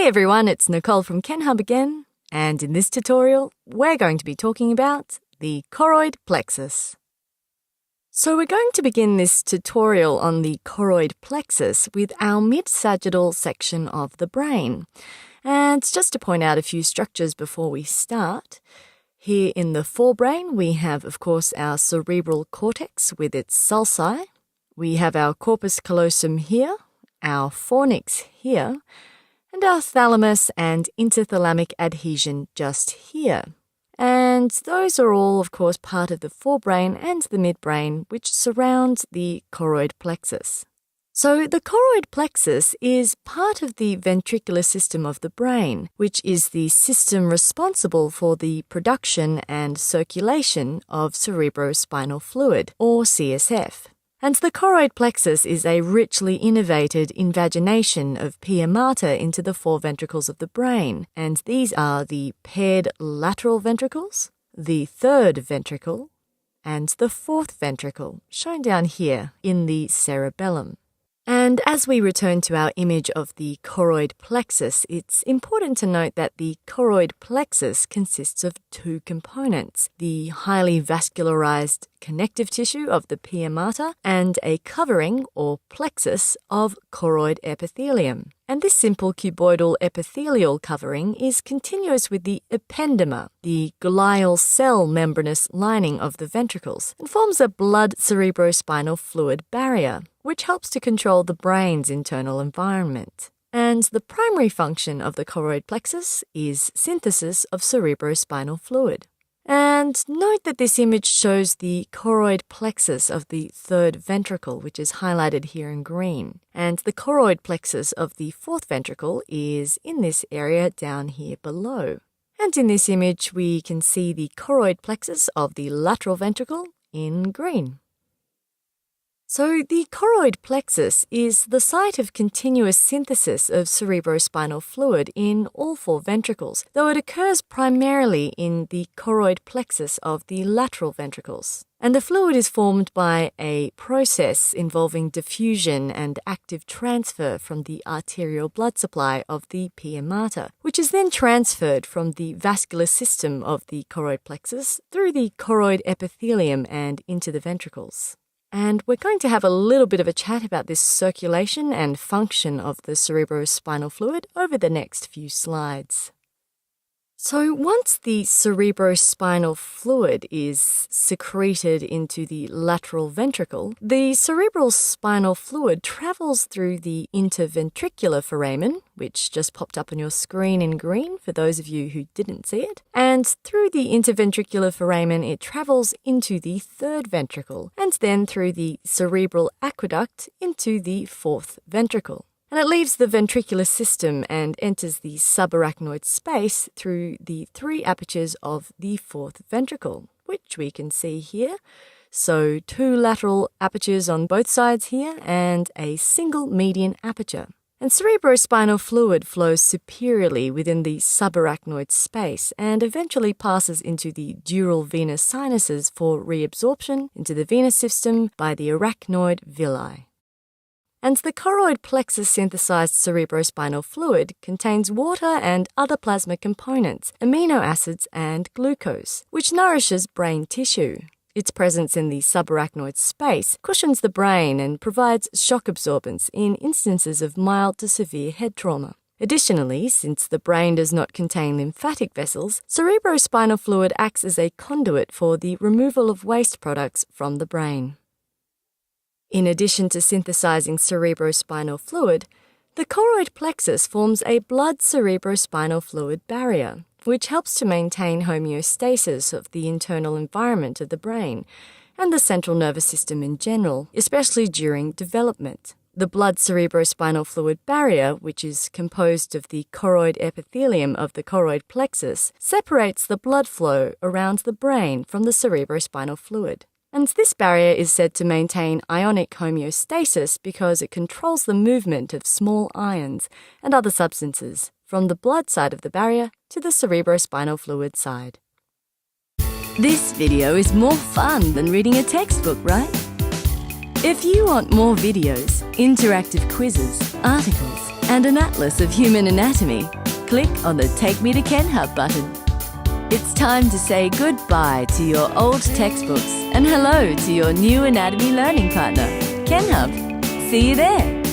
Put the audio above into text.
everyone, it's Nicole from KenHub again, and in this tutorial, we're going to be talking about the choroid plexus. So we're going to begin this tutorial on the choroid plexus with our mid-sagittal section of the brain. And just to point out a few structures before we start, here in the forebrain we have, of course, our cerebral cortex with its sulci. We have our corpus callosum here, our fornix here, and our thalamus and interthalamic adhesion just here. And those are all, of course, part of the forebrain and the midbrain, which surround the choroid plexus. So the choroid plexus is part of the ventricular system of the brain, which is the system responsible for the production and circulation of cerebrospinal fluid, or CSF. And the choroid plexus is a richly innervated invagination of pia mater into the four ventricles of the brain, and these are the paired lateral ventricles, the third ventricle, and the fourth ventricle, shown down here in the cerebellum. And as we return to our image of the choroid plexus, it's important to note that the choroid plexus consists of two components, the highly vascularized connective tissue of the pia mater and a covering or plexus of choroid epithelium. And this simple cuboidal epithelial covering is continuous with the ependyma, the glial cell membranous lining of the ventricles, and forms a blood cerebrospinal fluid barrier, which helps to control the brain's internal environment. And the primary function of the choroid plexus is synthesis of cerebrospinal fluid. And note that this image shows the choroid plexus of the third ventricle, which is highlighted here in green. And the choroid plexus of the fourth ventricle is in this area down here below. And in this image, we can see the choroid plexus of the lateral ventricle in green. So the choroid plexus is the site of continuous synthesis of cerebrospinal fluid in all four ventricles, though it occurs primarily in the choroid plexus of the lateral ventricles. And the fluid is formed by a process involving diffusion and active transfer from the arterial blood supply of the pia mater, which is then transferred from the vascular system of the choroid plexus through the choroid epithelium and into the ventricles. And we're going to have a little bit of a chat about this circulation and function of the cerebrospinal fluid over the next few slides. So once the cerebrospinal fluid is secreted into the lateral ventricle, the cerebral spinal fluid travels through the interventricular foramen, which just popped up on your screen in green for those of you who didn't see it, and through the interventricular foramen it travels into the third ventricle, and then through the cerebral aqueduct into the fourth ventricle. And it leaves the ventricular system and enters the subarachnoid space through the three apertures of the fourth ventricle, which we can see here. So two lateral apertures on both sides here and a single median aperture. And cerebrospinal fluid flows superiorly within the subarachnoid space and eventually passes into the dural venous sinuses for reabsorption into the venous system by the arachnoid villi. And the choroid plexus synthesized cerebrospinal fluid contains water and other plasma components, amino acids and glucose, which nourishes brain tissue. Its presence in the subarachnoid space cushions the brain and provides shock absorbance in instances of mild to severe head trauma. Additionally, since the brain does not contain lymphatic vessels, cerebrospinal fluid acts as a conduit for the removal of waste products from the brain. In addition to synthesizing cerebrospinal fluid, the choroid plexus forms a blood cerebrospinal fluid barrier, which helps to maintain homeostasis of the internal environment of the brain and the central nervous system in general, especially during development. The blood cerebrospinal fluid barrier, which is composed of the choroid epithelium of the choroid plexus, separates the blood flow around the brain from the cerebrospinal fluid. And this barrier is said to maintain ionic homeostasis because it controls the movement of small ions and other substances from the blood side of the barrier to the cerebrospinal fluid side. This video is more fun than reading a textbook, right? If you want more videos, interactive quizzes, articles, and an atlas of human anatomy, click on the Take Me to KenHub button. It's time to say goodbye to your old textbooks and hello to your new anatomy learning partner, KenHub. See you there!